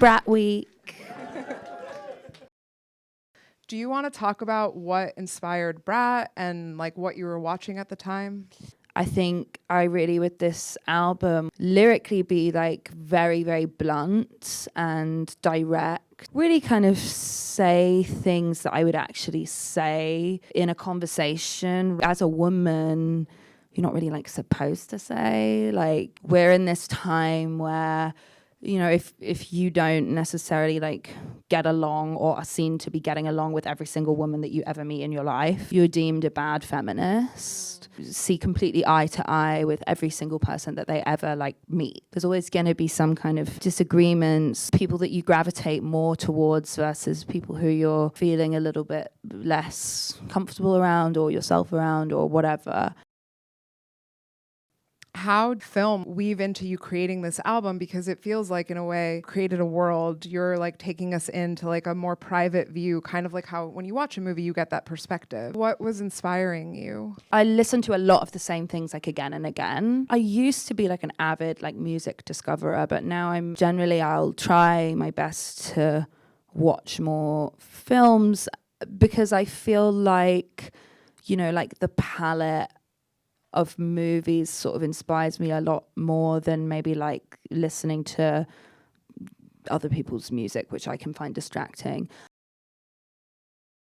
Brat Week. Do you want to talk about what inspired Brat and like what you were watching at the time? I think I really, with this album, lyrically be like very, very blunt and direct. Really kind of say things that I would actually say in a conversation. As a woman, you're not really like supposed to say. Like, we're in this time where, you know, if you don't necessarily like get along or are seen to be getting along with every single woman that you ever meet in your life, you're deemed a bad feminist. See completely eye to eye with every single person that they ever like meet. There's always going to be some kind of disagreements, people that you gravitate more towards versus people who you're feeling a little bit less comfortable around or yourself around or whatever. How'd film weave into you creating this album? Because it feels like, in a way, created a world. You're like taking us into like a more private view, kind of like how when you watch a movie, you get that perspective. What was inspiring you? I listen to a lot of the same things like again and again. I used to be like an avid like music discoverer, but now I'll try my best to watch more films because I feel like, you know, like the palette of movies sort of inspires me a lot more than maybe like listening to other people's music, which I can find distracting.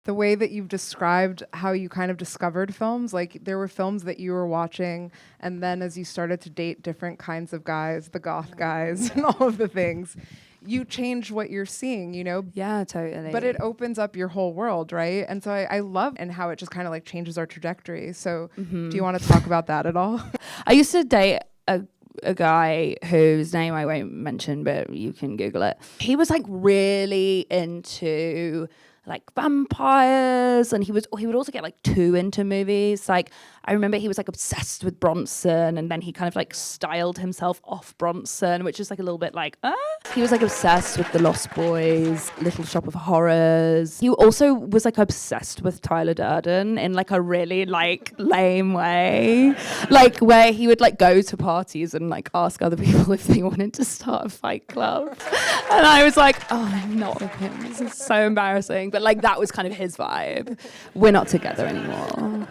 The way that you've described how you kind of discovered films, like there were films that you were watching, and then as you started to date different kinds of guys, the goth guys and all of the things, you change what you're seeing, you know? Yeah, totally. But it opens up your whole world, right? And so I love and how it just kind of like changes our trajectory. So do you want to talk about that at all? I used to date a guy whose name I won't mention, but you can Google it. He was like really into like vampires, and he would also get like too into movies. Like I remember he was like obsessed with Bronson, and then he kind of like styled himself off Bronson, which is like a little bit like He was like obsessed with The Lost Boys, Little Shop of Horrors. He also was like obsessed with Tyler Durden in like a really like lame way, like where he would like go to parties and like ask other people if they wanted to start a fight club. And I was like, oh, I'm not with him. This is so embarrassing. But like that was kind of his vibe. We're not together anymore.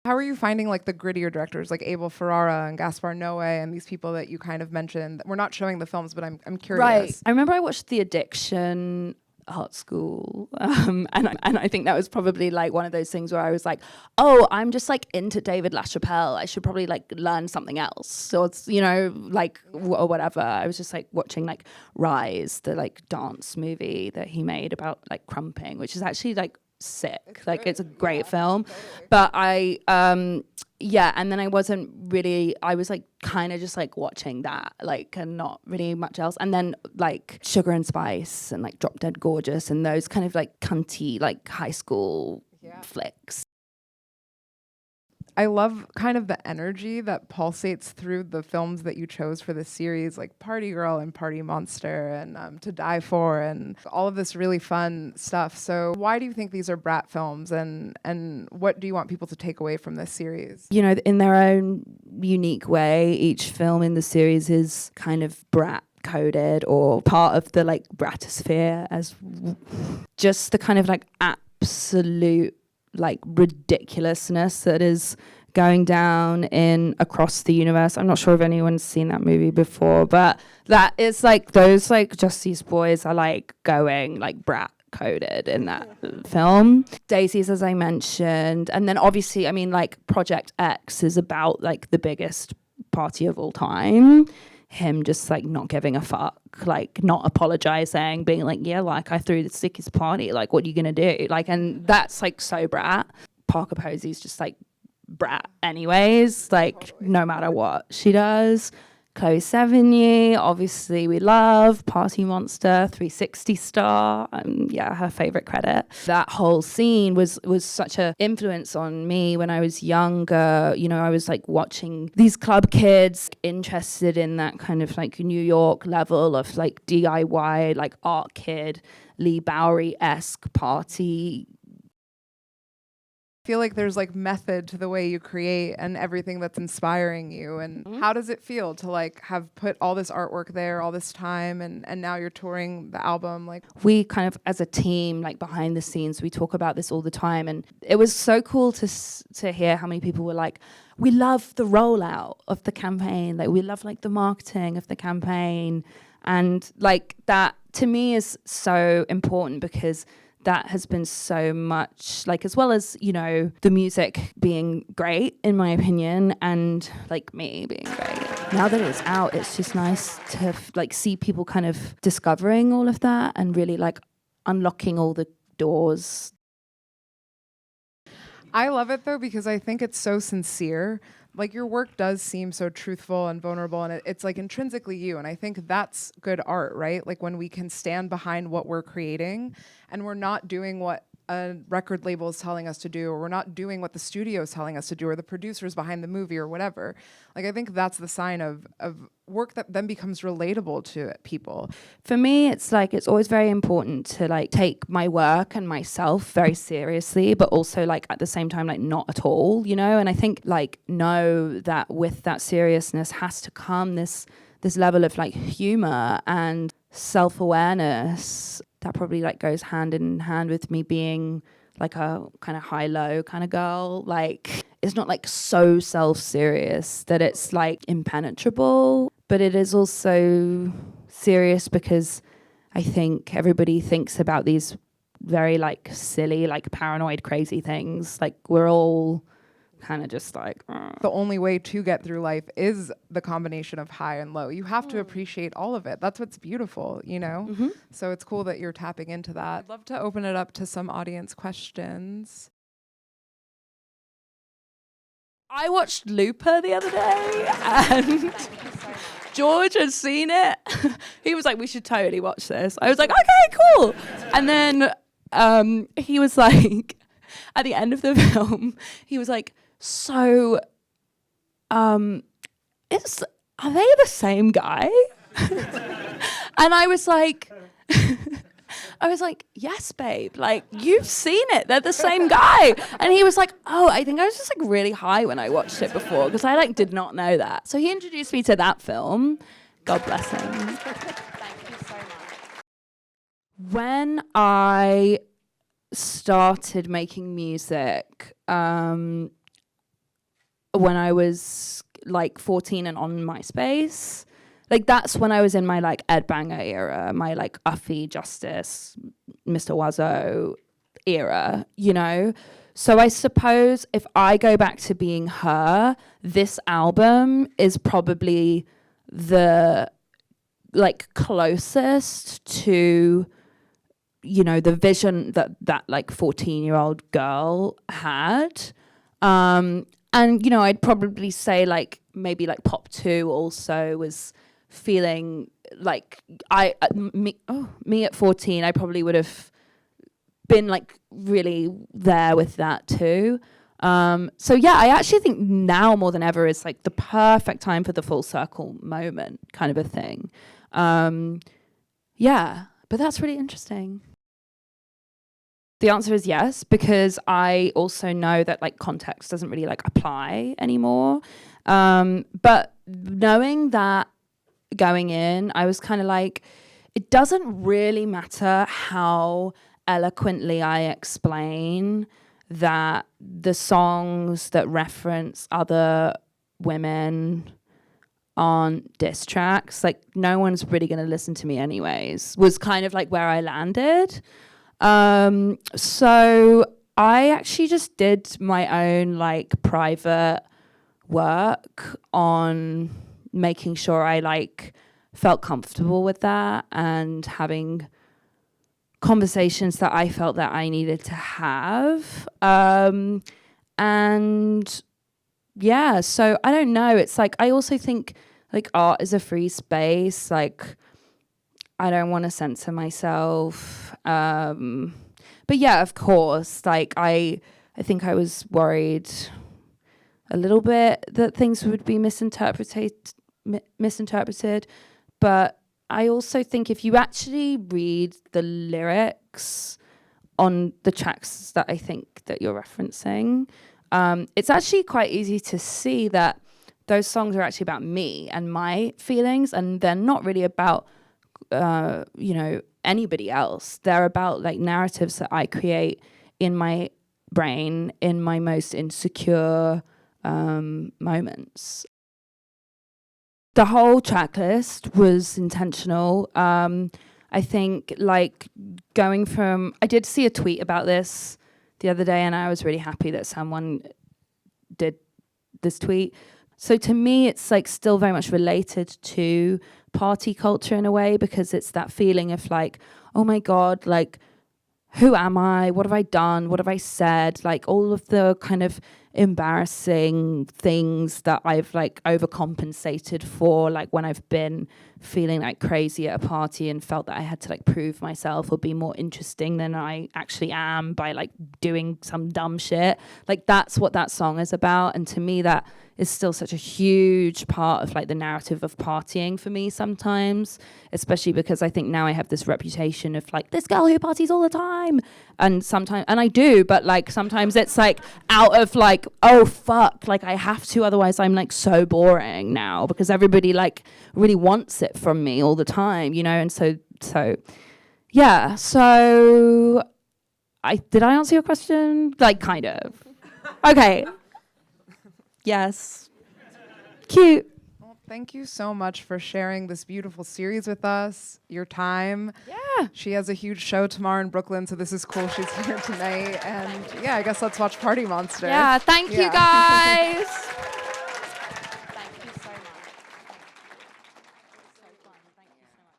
How are you finding like the grittier directors like Abel Ferrara and Gaspar Noé and these people that you kind of mentioned? We're not showing the films, but I'm curious. Right. I remember I watched The Addiction art school, and I think that was probably like one of those things where I was like, oh, I'm just like into David LaChapelle. I should probably like learn something else. So it's, you know, like or whatever. I was just like watching like Rise, the like dance movie that he made about like crumping, which is actually like sick. Like it's a great film. Totally. But and then I was like kind of just like watching that, like, and not really much else. And then like Sugar and Spice and like Drop Dead Gorgeous and those kind of like cunty like high school flicks. I love kind of the energy that pulsates through the films that you chose for this series, like Party Girl and Party Monster and To Die For and all of this really fun stuff. So why do you think these are Brat films, and what do you want people to take away from this series? You know, in their own unique way, each film in the series is kind of Brat coded or part of the like bratosphere, as just the kind of like absolute like ridiculousness that is going down in across the universe. I'm not sure if anyone's seen that movie before, but that is like those like Justice Boys are like going like Brat coded in that film. Daisies, as I mentioned, and then obviously I mean like Project X is about like the biggest party of all time. Him just like not giving a fuck, like not apologizing, being like, yeah, like I threw the sickest party, like what are you gonna do? Like, and that's like so Brat. Parker Posey's just like Brat anyways, like no matter what she does. Chloe Sevigny, obviously we love, Party Monster, 360 star, her favorite credit. That whole scene was such an influence on me when I was younger. You know, I was like watching these club kids interested in that kind of like New York level of like DIY, like art kid, Lee Bowery-esque party. feel like there's like method to the way you create and everything that's inspiring you. And how does it feel to like have put all this artwork there all this time, and now you're touring the album? Like, we kind of, as a team, like behind the scenes, we talk about this all the time, and it was so cool to hear how many people were like, we love the rollout of the campaign, like we love like the marketing of the campaign. And like that to me is so important, because that has been so much, like, as well as, you know, the music being great in my opinion, and like me being great. Now that it's out, it's just nice to like see people kind of discovering all of that and really like unlocking all the doors. I love it though, because I think it's so sincere. Like, your work does seem so truthful and vulnerable, and it's like intrinsically you. And I think that's good art, right? Like when we can stand behind what we're creating and we're not doing what a record label is telling us to do, or we're not doing what the studio is telling us to do, or the producers behind the movie or whatever. Like, I think that's the sign of work that then becomes relatable to people. For me, it's like, it's always very important to like take my work and myself very seriously, but also like at the same time, like not at all, you know? And I think like know that with that seriousness has to come this level of like humor and self-awareness that probably like goes hand in hand with me being like a kind of high-low kind of girl. Like, it's not like so self-serious that it's like impenetrable, but it is also serious because I think everybody thinks about these very like silly, like paranoid, crazy things. Like, we're all kind of just like the only way to get through life is the combination of high and low. You have to appreciate all of it. That's what's beautiful, you know? So it's cool that you're tapping into that. I'd love to open it up to some audience questions. I watched Looper the other day and George had seen it. He was like, we should totally watch this. I was like, okay, cool. And then he was like, at the end of the film, he was like, so, are they the same guy? And I was like, yes, babe, like, you've seen it, they're the same guy. And he was like, oh, I think I was just like really high when I watched it before, because I like did not know that. So he introduced me to that film. God bless him. Thank you so much. When I started making music, when I was like 14 and on MySpace, like that's when I was in my like Ed Banger era, my like Uffy, Justice, Mr. Wazzo era, you know? So I suppose if I go back to being her, this album is probably the like closest to, you know, the vision that like 14-year-old girl had. And, you know, I'd probably say like maybe like Pop 2 also was feeling like me at 14, I probably would have been like really there with that too. So yeah, I actually think now more than ever is like the perfect time for the full circle moment kind of a thing. Yeah, but that's really interesting. The answer is yes, because I also know that like context doesn't really like apply anymore. But knowing that going in, I was kind of like, it doesn't really matter how eloquently I explain that the songs that reference other women aren't diss tracks. Like, no one's really going to listen to me anyways, was kind of like where I landed. So I actually just did my own like private work on making sure I like felt comfortable with that and having conversations that I felt that I needed to have. And yeah, so I don't know. It's like, I also think like art is a free space. Like, I don't want to censor myself. But yeah, of course, like I think I was worried a little bit that things would be misinterpreted. But I also think if you actually read the lyrics on the tracks that I think that you're referencing, it's actually quite easy to see that those songs are actually about me and my feelings, and they're not really about, anybody else. They're about like narratives that I create in my brain in my most insecure moments. The whole track list was intentional. I think like I did see a tweet about this the other day, and I was really happy that someone did this tweet. So to me, it's like still very much related to party culture in a way, because it's that feeling of like, oh my God, like, who am I? What have I done? What have I said? Like all of the kind of embarrassing things that I've like overcompensated for, like when I've been feeling like crazy at a party and felt that I had to like prove myself or be more interesting than I actually am by like doing some dumb shit. Like that's what that song is about. And to me, that is still such a huge part of like the narrative of partying for me sometimes, especially because I think now I have this reputation of like this girl who parties all the time. And sometimes, and I do, but like sometimes it's like out of like, oh fuck, like I have to, otherwise I'm like so boring now because everybody like really wants it from me all the time, you know? And so yeah. So did I answer your question? Like kind of. Okay. Yes. Cute. Well, thank you so much for sharing this beautiful series with us, your time. Yeah. She has a huge show tomorrow in Brooklyn, so this is cool she's here tonight. And yeah, I guess let's watch Party Monster. Yeah, thank you guys.